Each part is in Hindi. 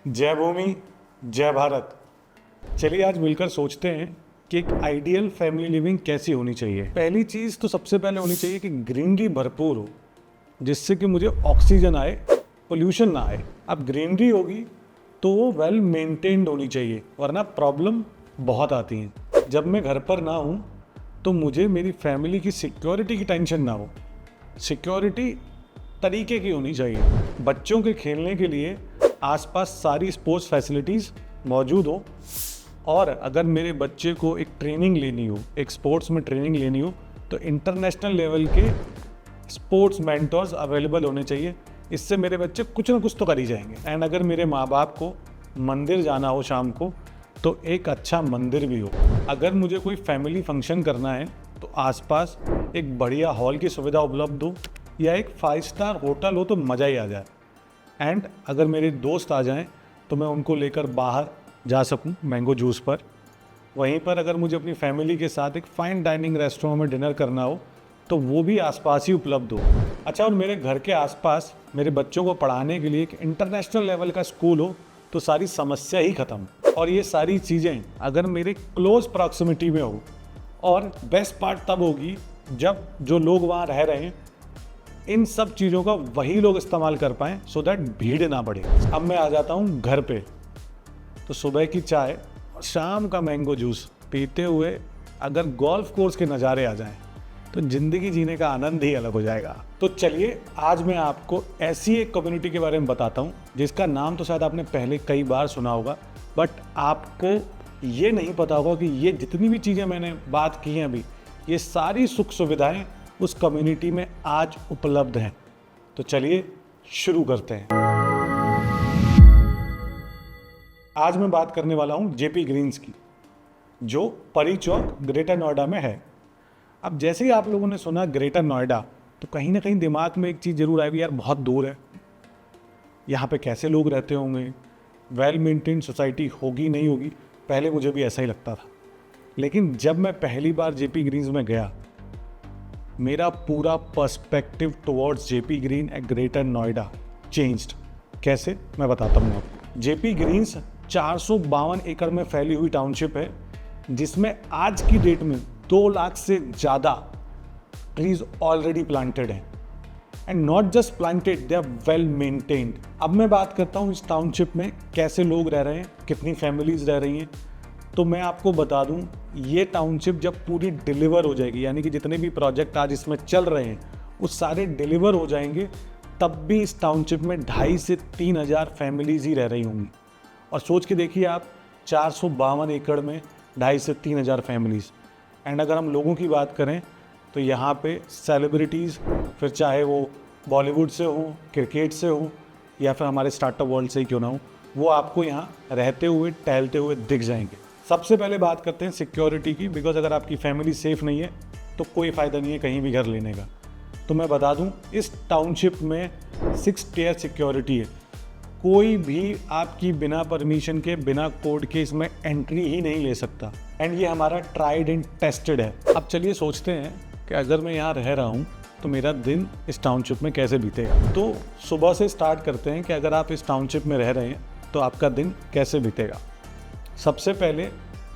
जय भूमि, जय भारत। चलिए आज मिलकर सोचते हैं कि एक आइडियल फैमिली लिविंग कैसी होनी चाहिए। पहली चीज़ तो सबसे पहले होनी चाहिए कि ग्रीनरी भरपूर हो, जिससे कि मुझे ऑक्सीजन आए, पोल्यूशन ना आए। अब ग्रीनरी होगी तो वो वेल मेंटेन्ड होनी चाहिए, वरना प्रॉब्लम बहुत आती हैं। जब मैं घर पर ना हूँ तो मुझे मेरी फैमिली की सिक्योरिटी की टेंशन ना हो। सिक्योरिटी तरीके की होनी चाहिए। बच्चों के खेलने के लिए आसपास सारी स्पोर्ट्स फैसिलिटीज़ मौजूद हो, और अगर मेरे बच्चे को एक ट्रेनिंग लेनी हो, एक स्पोर्ट्स में ट्रेनिंग लेनी हो, तो इंटरनेशनल लेवल के स्पोर्ट्स मेंटर्स अवेलेबल होने चाहिए। इससे मेरे बच्चे कुछ ना कुछ तो कर ही जाएंगे। एंड अगर मेरे माँ बाप को मंदिर जाना हो शाम को, तो एक अच्छा मंदिर भी हो। अगर मुझे कोई फैमिली फंक्शन करना है तो आसपास एक बढ़िया हॉल की सुविधा उपलब्ध हो, या एक 5 स्टार होटल हो तो मज़ा ही आ जाए। एंड अगर मेरे दोस्त आ जाएं तो मैं उनको लेकर बाहर जा सकूं मैंगो जूस पर। वहीं पर अगर मुझे अपनी फैमिली के साथ एक फ़ाइन डाइनिंग रेस्टोरेंट में डिनर करना हो तो वो भी आसपास ही उपलब्ध हो। अच्छा, और मेरे घर के आसपास मेरे बच्चों को पढ़ाने के लिए एक इंटरनेशनल लेवल का स्कूल हो तो सारी समस्या ही ख़त्म। और ये सारी चीज़ें अगर मेरे क्लोज प्रॉक्सिमिटी में हो, और बेस्ट पार्ट तब होगी जब जो लोग वहाँ रह रहे हैं इन सब चीज़ों का वही लोग इस्तेमाल कर पाएँ, सो दैट भीड़ ना बढ़े। अब मैं आ जाता हूँ घर पे, तो सुबह की चाय और शाम का मैंगो जूस पीते हुए अगर गोल्फ कोर्स के नज़ारे आ जाएं तो ज़िंदगी जीने का आनंद ही अलग हो जाएगा। तो चलिए आज मैं आपको ऐसी एक कम्युनिटी के बारे में बताता हूँ जिसका नाम तो शायद आपने पहले कई बार सुना होगा, बट आपको ये नहीं पता होगा कि ये जितनी भी चीज़ें मैंने बात की हैं अभी, ये सारी सुख सुविधाएं उस कम्युनिटी में आज उपलब्ध हैं। तो चलिए शुरू करते हैं। आज मैं बात करने वाला हूं जेपी ग्रीन्स की, जो परी चौक ग्रेटर नोएडा में है। अब जैसे ही आप लोगों ने सुना ग्रेटर नोएडा, तो कहीं ना कहीं दिमाग में एक चीज़ जरूर आएगी, यार बहुत दूर है, यहाँ पे कैसे लोग रहते होंगे, वेल मेंटेन्ड सोसाइटी होगी नहीं होगी। पहले मुझे भी ऐसा ही लगता था, लेकिन जब मैं पहली बार जेपी ग्रीन्स में गया, मेरा पूरा perspective towards Jaypee green at Greater Noida changed. कैसे, मैं बताता हूँ आपको। जेपी ग्रीन्स 452 एकड़ में फैली हुई टाउनशिप है, जिसमें आज की डेट में 2 लाख से ज़्यादा ट्रीज ऑलरेडी प्लांटेड हैं। And not just planted, they are well maintained. अब मैं बात करता हूँ इस टाउनशिप में कैसे लोग रह रहे हैं, कितनी फैमिलीज रह रही हैं। तो मैं आपको बता दूं, ये टाउनशिप जब पूरी डिलीवर हो जाएगी, यानी कि जितने भी प्रोजेक्ट आज इसमें चल रहे हैं वो सारे डिलीवर हो जाएंगे, तब भी इस टाउनशिप में 2,500 से 3,000 फैमिलीज ही रह रही होंगी। और सोच के देखिए आप, 452 एकड़ में 2,500 से 3,000 फैमिलीज। एंड अगर हम लोगों की बात करें तो यहाँ पे सेलिब्रिटीज़, फिर चाहे वो बॉलीवुड से हो, क्रिकेट से हो, या फिर हमारे स्टार्टअप वर्ल्ड से ही क्यों ना हो, वो आपको यहाँ रहते हुए टहलते हुए दिख जाएंगे। सबसे पहले बात करते हैं सिक्योरिटी की, बिकॉज अगर आपकी फैमिली सेफ नहीं है तो कोई फ़ायदा नहीं है कहीं भी घर लेने का। तो मैं बता दूं, इस टाउनशिप में 6 टियर सिक्योरिटी है। कोई भी आपकी बिना परमिशन के, बिना कोड के इसमें एंट्री ही नहीं ले सकता। एंड ये हमारा ट्राइड एंड टेस्टेड है। अब चलिए सोचते हैं कि अगर मैं यहाँ रह रहा हूँ तो मेरा दिन इस टाउनशिप में कैसे बीतेगा। तो सुबह से स्टार्ट करते हैं कि अगर आप इस टाउनशिप में रह रहे हैं तो आपका दिन कैसे बीतेगा। सबसे पहले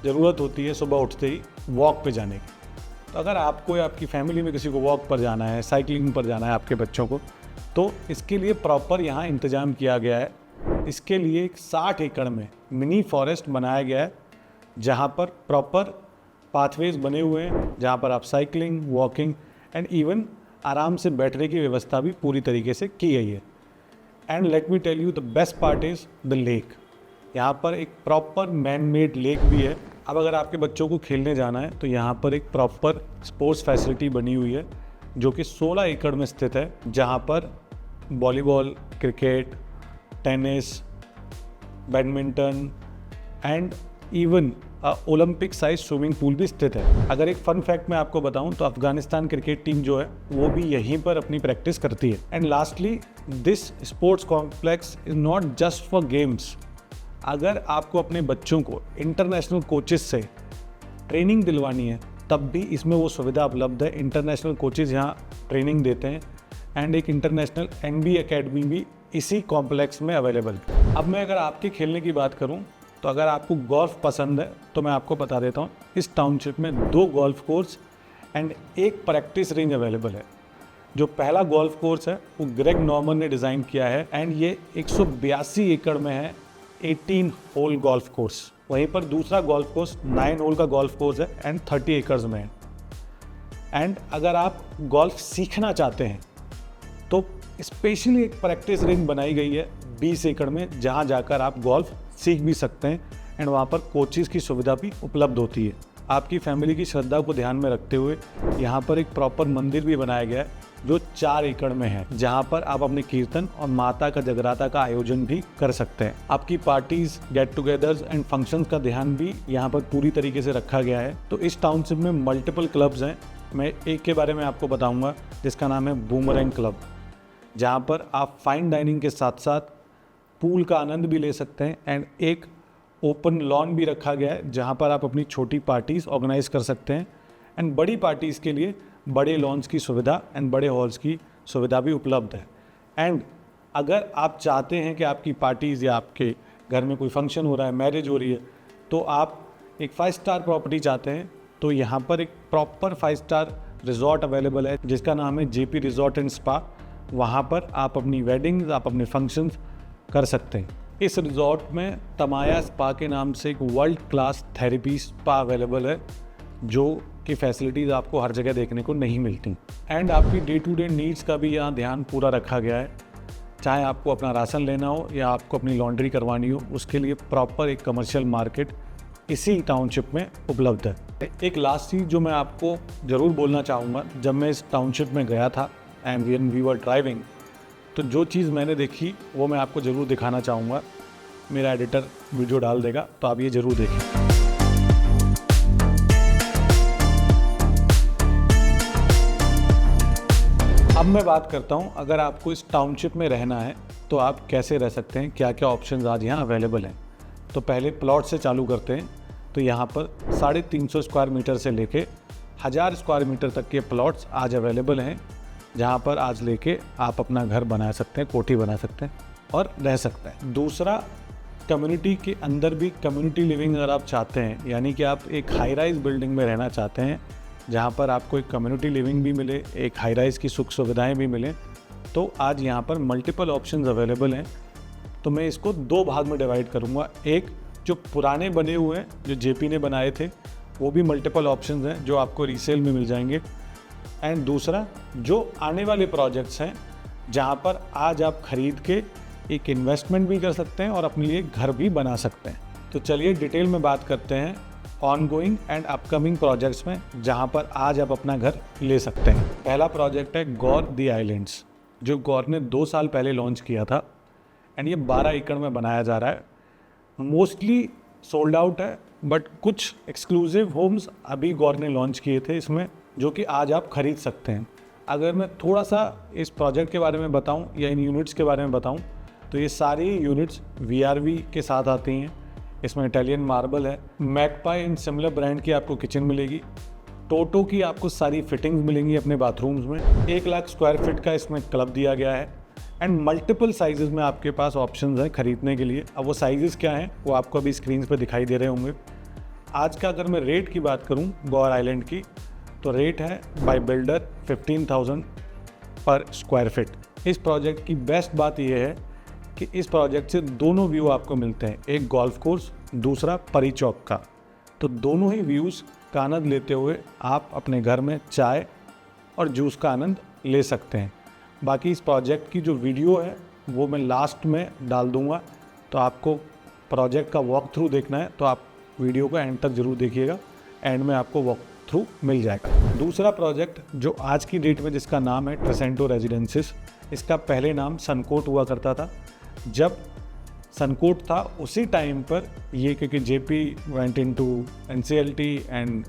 ज़रूरत होती है सुबह उठते ही वॉक पे जाने की। तो अगर आपको या आपकी फैमिली में किसी को वॉक पर जाना है, साइकिलिंग पर जाना है आपके बच्चों को, तो इसके लिए प्रॉपर यहाँ इंतज़ाम किया गया है। इसके लिए 60 एकड़ में मिनी फॉरेस्ट बनाया गया है, जहाँ पर प्रॉपर पाथवेज बने हुए हैं, जहाँ पर आप साइकिलिंग, वॉकिंग एंड इवन आराम से बैठने की व्यवस्था भी पूरी तरीके से की गई है। And let me tell you, the best part is the lake. यहाँ पर एक प्रॉपर मैन मेड लेक भी है। अब अगर आपके बच्चों को खेलने जाना है तो यहाँ पर एक प्रॉपर स्पोर्ट्स फैसिलिटी बनी हुई है, जो कि 16 एकड़ में स्थित है, जहाँ पर volleyball, cricket, tennis, badminton and even Olympic size swimming pool भी स्थित है। अगर एक फन फैक्ट मैं आपको बताऊं तो अफगानिस्तान क्रिकेट टीम जो है वो भी यहीं पर अपनी प्रैक्टिस करती है। And lastly, this sports complex is not just for games. अगर आपको अपने बच्चों को इंटरनेशनल कोचेस से ट्रेनिंग दिलवानी है, तब भी इसमें वो सुविधा उपलब्ध है। इंटरनेशनल कोचेस यहाँ ट्रेनिंग देते हैं एंड एक इंटरनेशनल NBA अकेडमी भी इसी कॉम्प्लेक्स में अवेलेबल। अब मैं अगर आपके खेलने की बात करूं तो अगर आपको गोल्फ पसंद है तो मैं आपको बता देता हूं, इस टाउनशिप में 2 golf course and 1 practice range available है। जो पहला गोल्फ कोर्स है वो ग्रेग नॉर्मन ने डिज़ाइन किया है एंड ये 182 एकड़ में है, 18 होल गोल्फ कोर्स। वहीं पर दूसरा गोल्फ कोर्स 9 होल का गोल्फ कोर्स है एंड 30 एकड़ में है। एंड अगर आप गोल्फ सीखना चाहते हैं तो स्पेशली एक प्रैक्टिस रेंज बनाई गई है 20 एकड़ में, जहां जाकर आप गोल्फ सीख भी सकते हैं एंड वहां पर कोचेस की सुविधा भी उपलब्ध होती है। आपकी फैमिली की श्रद्धा को ध्यान में रखते हुए यहाँ पर एक प्रॉपर मंदिर भी बनाया गया है जो 4 एकड़ में है, जहाँ पर आप अपने कीर्तन और माता का जगराता का आयोजन भी कर सकते हैं। आपकी parties, get togethers and functions का ध्यान भी यहाँ पर पूरी तरीके से रखा गया है। तो इस टाउनशिप में मल्टीपल क्लब्स हैं। मैं एक के बारे में आपको बताऊंगा जिसका नाम है बूमरैंग क्लब, जहाँ पर आप फाइन डाइनिंग के साथ साथ पूल का आनंद भी ले सकते हैं एंड एक ओपन लॉन भी रखा गया है जहाँ पर आप अपनी छोटी पार्टीज ऑर्गेनाइज कर सकते हैं एंड बड़ी पार्टीज़ के लिए बड़े लॉन्स की सुविधा एंड बड़े हॉल्स की सुविधा भी उपलब्ध है। एंड अगर आप चाहते हैं कि आपकी पार्टीज़ या आपके घर में कोई फंक्शन हो रहा है, मैरिज हो रही है, तो आप एक 5 स्टार प्रॉपर्टी चाहते हैं तो यहाँ पर एक प्रॉपर 5 स्टार रिजॉर्ट अवेलेबल है जिसका नाम है जेपी रिजॉर्ट एंड स्पा। वहाँ पर आप अपनी वेडिंग्स, आप अपने फंक्शंस कर सकते हैं। इस रिजॉर्ट में तमाया स्पा के नाम से एक world class therapy spa available है जो की फैसिलिटीज़ आपको हर जगह देखने को नहीं मिलती। एंड आपकी डे टू डे नीड्स का भी यहाँ ध्यान पूरा रखा गया है। चाहे आपको अपना राशन लेना हो या आपको अपनी लॉन्ड्री करवानी हो, उसके लिए प्रॉपर एक कमर्शियल मार्केट इसी टाउनशिप में उपलब्ध है। एक लास्ट चीज़ जो मैं आपको ज़रूर बोलना चाहूँगा, जब मैं इस टाउनशिप में गया था एंड वी वर ड्राइविंग, तो जो चीज़ मैंने देखी वो मैं आपको ज़रूर दिखाना चाहूँगा। मेरा एडिटर वीडियो डाल देगा तो आप ये ज़रूर देखें। अब मैं बात करता हूँ, अगर आपको इस टाउनशिप में रहना है तो आप कैसे रह सकते हैं, क्या क्या ऑप्शंस आज यहाँ अवेलेबल हैं। तो पहले प्लॉट से चालू करते हैं। तो यहाँ पर 350 स्क्वायर मीटर से लेके 1000 स्क्वायर मीटर तक के प्लॉट्स आज अवेलेबल हैं, जहाँ पर आज लेके आप अपना घर बना सकते हैं, कोठी बना सकते हैं और रह सकते हैं। दूसरा, कम्युनिटी के अंदर भी कम्युनिटी लिविंग अगर आप चाहते हैं, यानी कि आप एक हाई राइज बिल्डिंग में रहना चाहते हैं जहाँ पर आपको एक कम्युनिटी लिविंग भी मिले, एक हाई राइज की सुख सुविधाएं भी मिलें, तो आज यहाँ पर मल्टीपल ऑप्शंस अवेलेबल हैं। तो मैं इसको 2 भाग में डिवाइड करूँगा। एक जो पुराने बने हुए हैं, जो जेपी ने बनाए थे, वो भी मल्टीपल ऑप्शंस हैं जो आपको रीसेल में मिल जाएंगे। एंड दूसरा, जो आने वाले प्रोजेक्ट्स हैं जहाँ पर आज आप खरीद के एक इन्वेस्टमेंट भी कर सकते हैं और अपने लिए घर भी बना सकते हैं। तो चलिए डिटेल में बात करते हैं ऑनगोइंग एंड अपकमिंग प्रोजेक्ट्स में, जहाँ पर आज आप अपना घर ले सकते हैं। पहला प्रोजेक्ट है गौर दी आइलैंड्स, जो गौर ने 2 साल पहले लॉन्च किया था एंड ये 12 एकड़ में बनाया जा रहा है। मोस्टली सोल्ड आउट है, बट कुछ एक्सक्लूसिव होम्स अभी गौर ने लॉन्च किए थे इसमें, जो कि आज आप खरीद सकते हैं। अगर मैं थोड़ा सा इस प्रोजेक्ट के बारे में बताऊं या इन यूनिट्स के बारे में बताऊं, तो ये सारी यूनिट्स VRV के साथ आती हैं। इसमें इटालियन मार्बल है, मैकपाई एंड सिमिलर ब्रांड की आपको किचन मिलेगी, टोटो की आपको सारी फिटिंग्स मिलेंगी अपने बाथरूम्स में। 1 लाख स्क्वायर फीट का इसमें क्लब दिया गया है एंड मल्टीपल साइजेस में आपके पास ऑप्शंस हैं खरीदने के लिए। अब वो साइजेस क्या हैं वो आपको अभी स्क्रीन पे दिखाई दे रहे होंगे। आज का अगर मैं रेट की बात करूं गौर आइलैंड की, तो रेट है बाय बिल्डर 15,000 पर स्क्वायर फीट। इस प्रोजेक्ट की बेस्ट बात यह है कि इस प्रोजेक्ट से दोनों व्यू आपको मिलते हैं, एक गोल्फ कोर्स, दूसरा परी चौक का। तो दोनों ही व्यूज़ का आनंद लेते हुए आप अपने घर में चाय और जूस का आनंद ले सकते हैं। बाकी इस प्रोजेक्ट की जो वीडियो है वो मैं लास्ट में डाल दूंगा, तो आपको प्रोजेक्ट का वॉक थ्रू देखना है तो आप वीडियो को एंड तक ज़रूर देखिएगा, एंड में आपको वॉक थ्रू मिल जाएगा। दूसरा प्रोजेक्ट जो आज की डेट में जिसका नाम है ट्रेसेंटो रेजिडेंसिस, इसका पहले नाम सनकोट हुआ करता था। जब सनकोट था उसी टाइम पर ये, क्योंकि JP went into NCLT and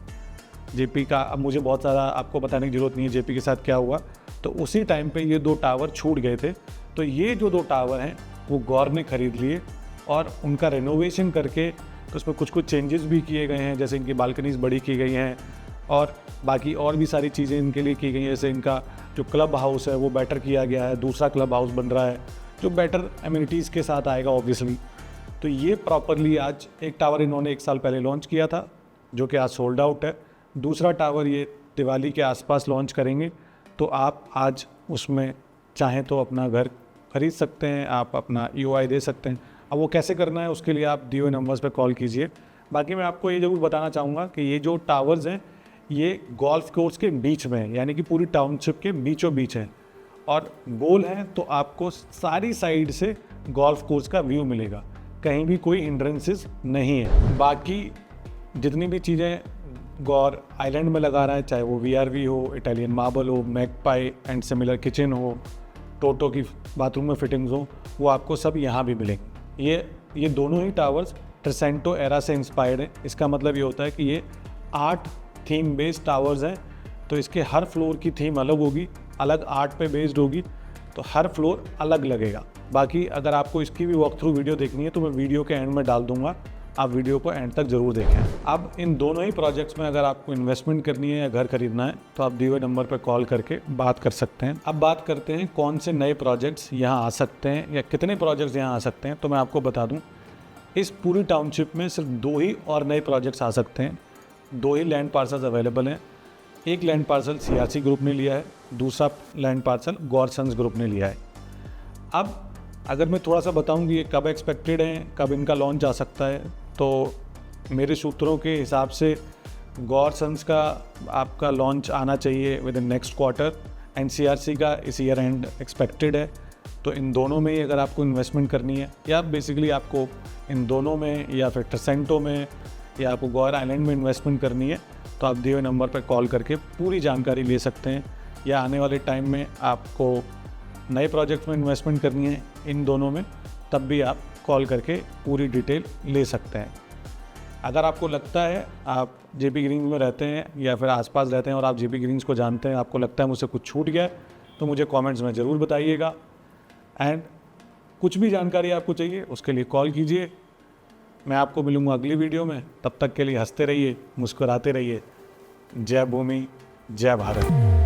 JP का, अब मुझे बहुत सारा आपको बताने की ज़रूरत नहीं है जेपी के साथ क्या हुआ, तो उसी टाइम पे ये 2 टावर छूट गए थे। तो ये जो 2 टावर हैं वो गौर ने खरीद लिए और उनका रेनोवेशन करके तो उसमें कुछ चेंजेस भी किए गए हैं, जैसे इनकी बालकनीज बड़ी की गई हैं और बाकी और भी सारी चीज़ें इनके लिए की गई हैं। जैसे इनका जो क्लब हाउस है वो बेटर किया गया है, दूसरा क्लब हाउस बन रहा है, जो बेटर एमिनिटीज़ के साथ आएगा ऑब्वियसली। तो ये प्रॉपरली आज एक टावर इन्होंने 1 साल पहले लॉन्च किया था, जो कि आज सोल्ड आउट है। दूसरा टावर ये दिवाली के आसपास लॉन्च करेंगे, तो आप आज उसमें चाहें तो अपना घर खरीद सकते हैं, आप अपना EOI दे सकते हैं। अब वो कैसे करना है उसके लिए आप दिए हुए नंबर्स पे कॉल कीजिए। बाकी मैं आपको ये ज़रूर बताना चाहूँगा कि ये जो टावर्स हैं ये गोल्फ कोर्स के बीच में है, यानी कि पूरी टाउनशिप के बीचों बीच है, और गोल है तो आपको सारी साइड से गोल्फ कोर्स का व्यू मिलेगा, कहीं भी कोई हिंड्रेंसेस नहीं है। बाकी जितनी भी चीज़ें गौर आइलैंड में लगा रहा है, चाहे वो VRV हो, इटालियन मार्बल हो, मैगपाई एंड सिमिलर किचन हो, टोटो की बाथरूम में फिटिंग्स हो, वो आपको सब यहाँ भी मिलेंगे। ये दोनों ही टावर्स ट्रिसेंटो एरा से इंस्पायर्ड है। इसका मतलब ये होता है कि ये 8 थीम बेस्ड टावर्स हैं, तो इसके हर फ्लोर की थीम अलग होगी, अलग आर्ट पे बेस्ड होगी, तो हर फ्लोर अलग लगेगा। बाकी अगर आपको इसकी भी वॉक थ्रू वीडियो देखनी है तो मैं वीडियो के एंड में डाल दूंगा, आप वीडियो को एंड तक ज़रूर देखें। अब इन दोनों ही प्रोजेक्ट्स में अगर आपको इन्वेस्टमेंट करनी है या घर खरीदना है तो आप दिए हुए नंबर पर कॉल करके बात कर सकते हैं। अब बात करते हैं कौन से नए प्रोजेक्ट्स यहाँ आ सकते हैं या कितने प्रोजेक्ट्स यहाँ आ सकते हैं। तो मैं आपको बता दूँ, इस पूरी टाउनशिप में सिर्फ 2 ही और नए प्रोजेक्ट्स आ सकते हैं। 2 ही लैंड पार्सल्स अवेलेबल हैं। एक लैंड पार्सल CRC ग्रुप ने लिया है, दूसरा लैंड पार्सल गौरसन्स ग्रुप ने लिया है। अब अगर मैं थोड़ा सा बताऊं कि ये कब एक्सपेक्टेड हैं, कब इनका लॉन्च आ सकता है, तो मेरे सूत्रों के हिसाब से गौरसन्स का आपका लॉन्च आना चाहिए with in next quarter, and CRC का इस ईयर एंड एक्सपेक्टेड है। तो इन दोनों में ही अगर आपको इन्वेस्टमेंट करनी है, या बेसिकली आपको इन दोनों में या फिर ट्रिसेंटो में या आपको गौर आइलैंड में इन्वेस्टमेंट करनी है, तो आप दिए हुए नंबर पर कॉल करके पूरी जानकारी ले सकते हैं। या आने वाले टाइम में आपको नए प्रोजेक्ट में इन्वेस्टमेंट करनी है इन दोनों में, तब भी आप कॉल करके पूरी डिटेल ले सकते हैं। अगर आपको लगता है आप JP ग्रीन्स में रहते हैं या फिर आसपास रहते हैं और आप JP ग्रीन्स को जानते हैं, आपको लगता है मुझसे कुछ छूट गया है, तो मुझे कमेंट्स में ज़रूर बताइएगा। एंड कुछ भी जानकारी आपको चाहिए उसके लिए कॉल कीजिए। मैं आपको मिलूँगा अगली वीडियो में, तब तक के लिए हंसते रहिए, मुस्कुराते रहिए। जय भूमि, जय भारत।